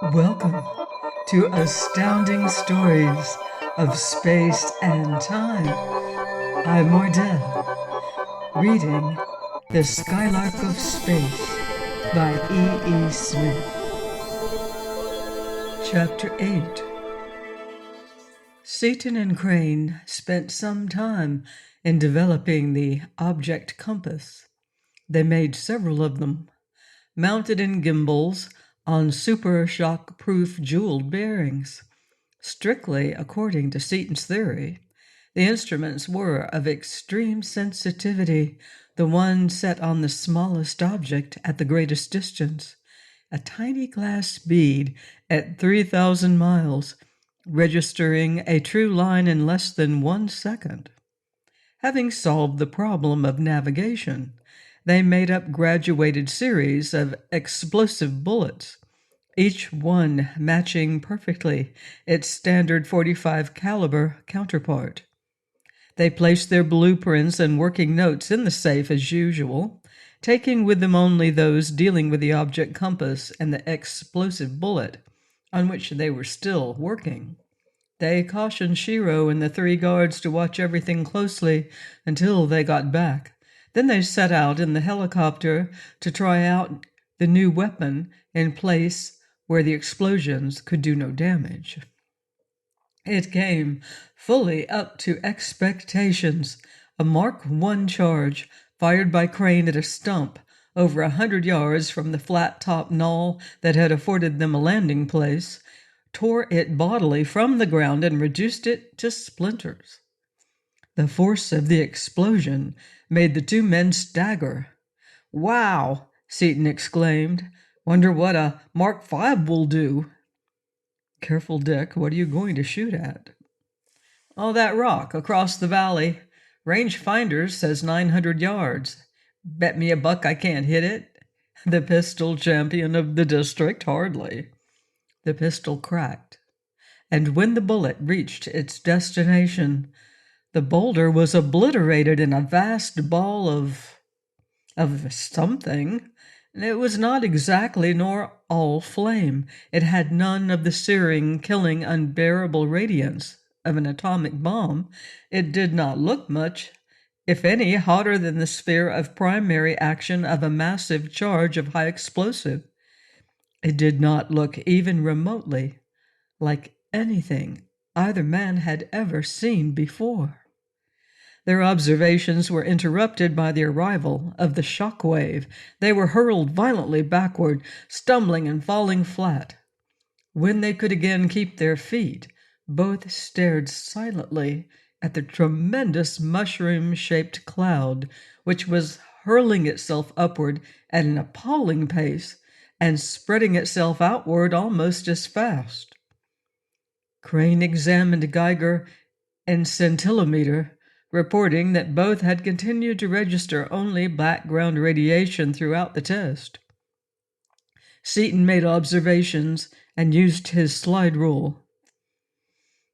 Welcome to Astounding Stories of Space and Time. I'm Mordell, reading The Skylark of Space by E. E. Smith. Chapter 8. Seaton and Crane spent some time in developing the object compass. They made several of them, mounted in gimbals on super shock-proof jeweled bearings. Strictly according to Seaton's theory, the instruments were of extreme sensitivity, the one set on the smallest object at the greatest distance, a tiny glass bead at 3,000 miles, registering a true line in less than 1 second. Having solved the problem of navigation, they made up graduated series of explosive bullets, each one matching perfectly its standard .45 caliber counterpart. They placed their blueprints and working notes in the safe as usual, taking with them only those dealing with the object compass and the explosive bullet, on which they were still working. They cautioned Shiro and the 3 guards to watch everything closely until they got back. Then they set out in the helicopter to try out the new weapon in place where the explosions could do no damage. It came fully up to expectations. A Mark I charge fired by Crane at a stump over 100 yards from the flat-top knoll that had afforded them a landing place tore it bodily from the ground and reduced it to splinters. The force of the explosion made the 2 men stagger. "Wow!" Seaton exclaimed. "Wonder what a Mark V will do." "Careful, Dick. What are you going to shoot at?" "Oh, that rock across the valley. Range finder says 900 yards. Bet me a buck I can't hit it." "The pistol champion of the district, hardly." The pistol cracked, and when the bullet reached its destination, the boulder was obliterated in a vast ball of something. It was not exactly nor all flame. It had none of the searing, killing, unbearable radiance of an atomic bomb. It did not look much, if any, hotter than the sphere of primary action of a massive charge of high explosive. It did not look even remotely like anything either man had ever seen before. Their observations were interrupted by the arrival of the shock wave. They were hurled violently backward, stumbling and falling flat. When they could again keep their feet, both stared silently at the tremendous mushroom-shaped cloud, which was hurling itself upward at an appalling pace and spreading itself outward almost as fast. Crane examined Geiger and scintillometer, reporting that both had continued to register only background radiation throughout the test. Seaton made observations and used his slide rule.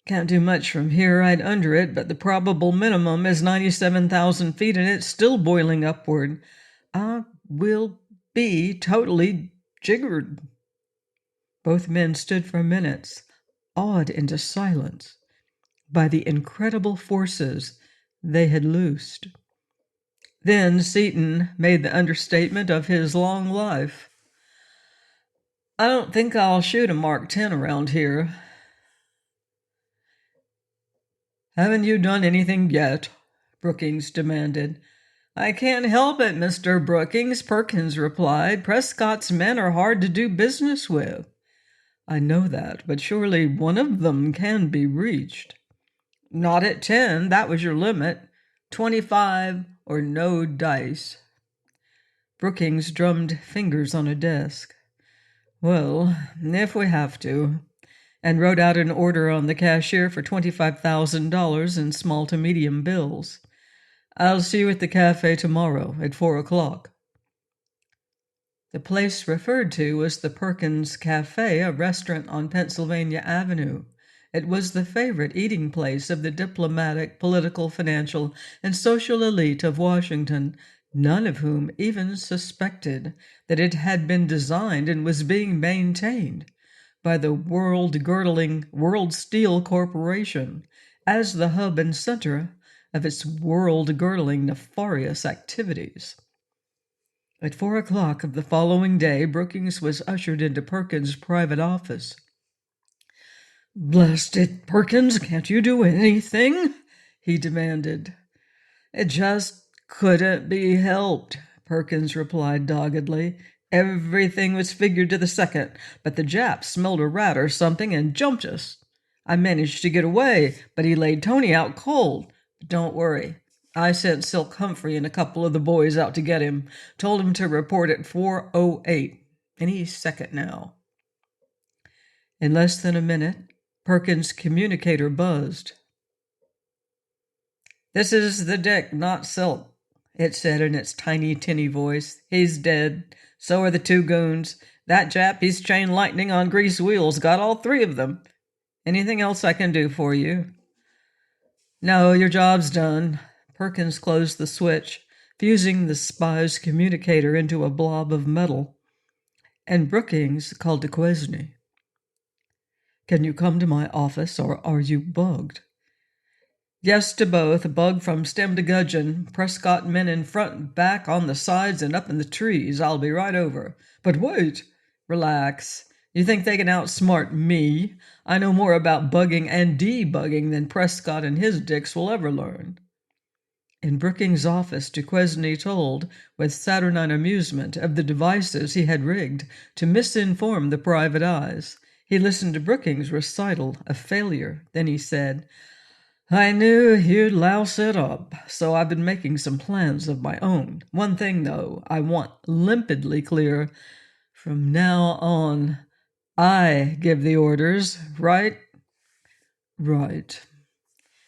"Can't do much from here right under it, but the probable minimum is 97,000 feet and it's still boiling upward. We'll be totally jiggered." Both men stood for minutes, awed into silence by the incredible forces they had loosed. Then Seaton made the understatement of his long life. "I don't think I'll shoot a Mark 10 around here." "Haven't you done anything yet?" Brookings demanded. "I can't help it, Mr. Brookings," Perkins replied. "Prescott's men are hard to do business with." "I know that, but surely one of them can be reached." "Not at 10, that was your limit. 25 or no dice." Brookings drummed fingers on a desk. "Well, if we have to," and wrote out an order on the cashier for $25,000 in small to medium bills. "I'll see you at the cafe tomorrow at 4 o'clock. The place referred to was the Perkins Cafe, a restaurant on Pennsylvania Avenue. It was the favorite eating place of the diplomatic, political, financial, and social elite of Washington, none of whom even suspected that it had been designed and was being maintained by the world-girdling World Steel Corporation as the hub and center of its world-girdling nefarious activities. At 4 o'clock of the following day, Brookings was ushered into Perkins' private office. "Blast it, Perkins, can't you do anything?" he demanded. "It just couldn't be helped," Perkins replied doggedly. "Everything was figured to the second, but the Jap smelled a rat or something and jumped us. I managed to get away, but he laid Tony out cold. But don't worry. I sent Silk Humphrey and a couple of the boys out to get him. Told him to report at 4:08. Any second now." In less than a minute, Perkins' communicator buzzed. "This is the Dick, not Silk," it said in its tiny, tinny voice. "He's dead. So are the two goons. That Jap, he's chain lightning on grease wheels. Got all three of them. Anything else I can do for you?" "No, your job's done." Perkins closed the switch, fusing the spy's communicator into a blob of metal. And Brookings called Duquesne. "Can you come to my office, or are you bugged?" "Yes to both. Bug from stem to gudgeon. Prescott men in front, back, on the sides, and up in the trees. I'll be right over." "But wait." "Relax. You think they can outsmart me? I know more about bugging and debugging than Prescott and his dicks will ever learn." In Brookings' office, Duquesne told, with saturnine amusement, of the devices he had rigged to misinform the private eyes. He listened to Brookings' recital of failure. Then he said, "I knew you'd louse it up, so I've been making some plans of my own. One thing, though, I want limpidly clear. From now on, I give the orders, right?" "Right."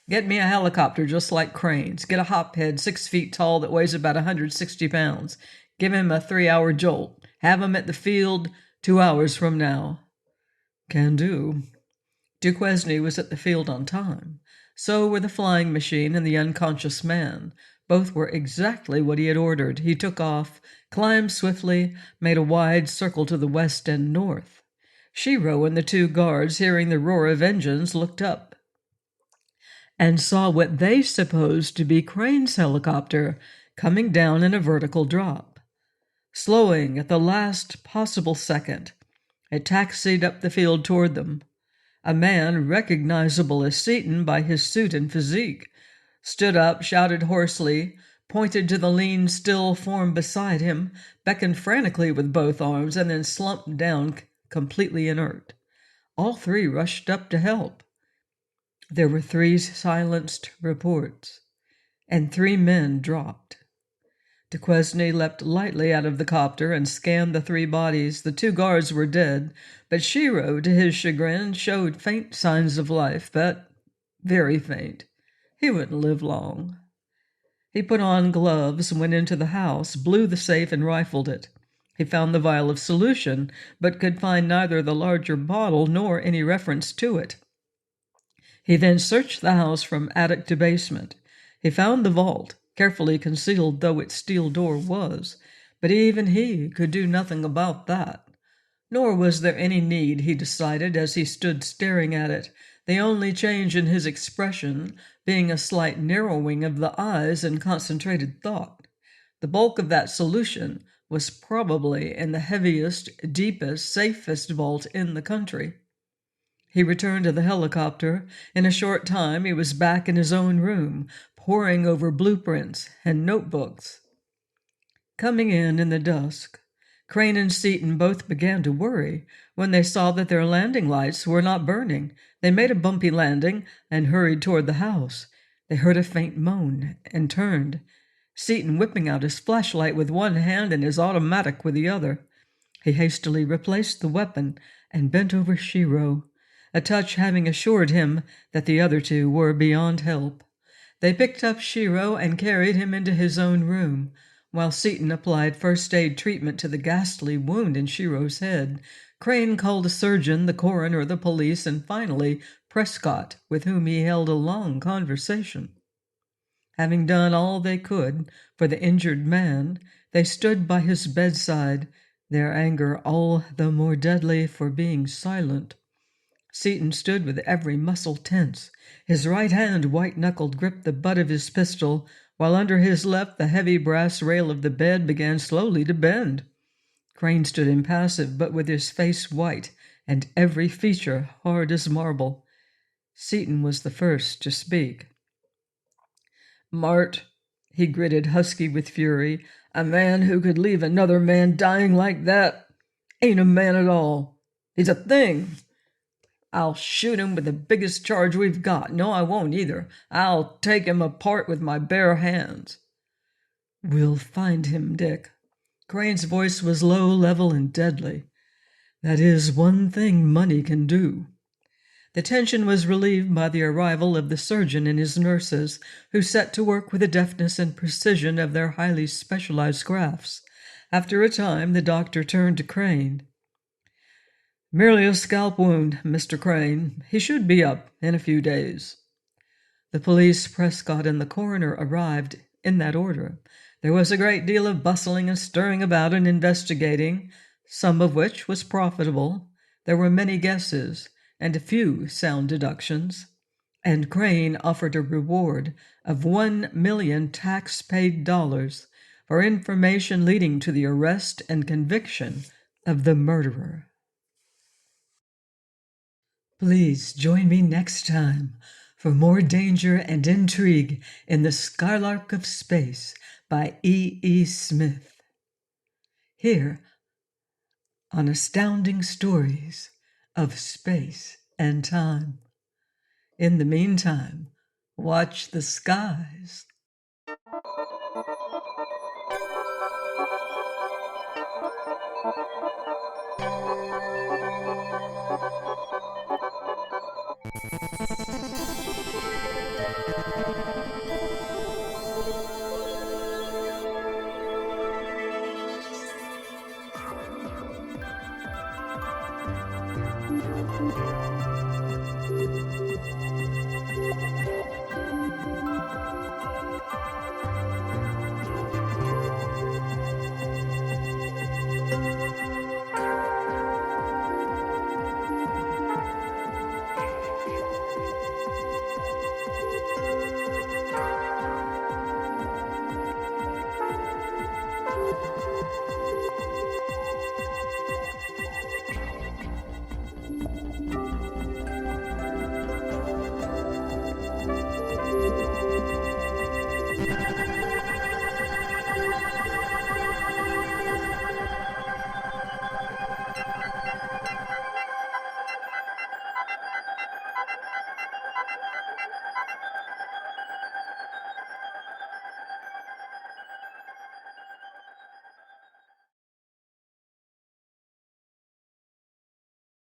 "Get me a helicopter just like Crane's. Get a hophead 6 feet tall that weighs about 160 pounds. Give him a 3-hour jolt. Have him at the field 2 hours from now." "Can do." Duquesne was at the field on time. So were the flying machine and the unconscious man. Both were exactly what he had ordered. He took off, climbed swiftly, made a wide circle to the west and north. Shiro and the two guards, hearing the roar of engines, looked up and saw what they supposed to be Crane's helicopter coming down in a vertical drop. Slowing at the last possible second, it taxied up the field toward them. A man, recognizable as Seaton by his suit and physique, stood up, shouted hoarsely, pointed to the lean, still form beside him, beckoned frantically with both arms, and then slumped down completely inert. All three rushed up to help. There were 3 silenced reports, and 3 men dropped. Duquesne leapt lightly out of the copter and scanned the 3 bodies. The 2 guards were dead, but Shiro, to his chagrin, showed faint signs of life, but very faint. He wouldn't live long. He put on gloves, went into the house, blew the safe, and rifled it. He found the vial of solution, but could find neither the larger bottle nor any reference to it. He then searched the house from attic to basement. He found the vault, carefully concealed though its steel door was, but even he could do nothing about that. Nor was there any need, he decided, as he stood staring at it, the only change in his expression being a slight narrowing of the eyes and concentrated thought. The bulk of that solution was probably in the heaviest, deepest, safest vault in the country. He returned to the helicopter. In a short time, he was back in his own room, poring over blueprints and notebooks. Coming in the dusk, Crane and Seaton both began to worry when they saw that their landing lights were not burning. They made a bumpy landing and hurried toward the house. They heard a faint moan and turned, Seaton whipping out his flashlight with one hand and his automatic with the other. He hastily replaced the weapon and bent over Shiro, a touch having assured him that the other 2 were beyond help. They picked up Shiro and carried him into his own room, while Seaton applied first-aid treatment to the ghastly wound in Shiro's head. Crane called a surgeon, the coroner, the police, and finally Prescott, with whom he held a long conversation. Having done all they could for the injured man, they stood by his bedside, their anger all the more deadly for being silent. Seaton stood with every muscle tense. His right hand, white-knuckled, gripped the butt of his pistol, while under his left the heavy brass rail of the bed began slowly to bend. Crane stood impassive, but with his face white and every feature hard as marble. Seaton was the first to speak. "Mart," he gritted, husky with fury, "a man who could leave another man dying like that ain't a man at all. He's a thing. I'll shoot him with the biggest charge we've got. No, I won't either. I'll take him apart with my bare hands." "We'll find him, Dick." Crane's voice was low, level, and deadly. "That is one thing money can do." The tension was relieved by the arrival of the surgeon and his nurses, who set to work with the deftness and precision of their highly specialized crafts. After a time, the doctor turned to Crane. "Merely a scalp wound, Mr. Crane. He should be up in a few days." The police, Prescott, and the coroner arrived in that order. There was a great deal of bustling and stirring about and investigating, some of which was profitable. There were many guesses and a few sound deductions, and Crane offered a reward of $1,000,000 tax-paid dollars for information leading to the arrest and conviction of the murderer. Please join me next time for more danger and intrigue in The Skylark of Space by E. Smith, here on Astounding Stories of Space and Time. In the meantime, watch the skies.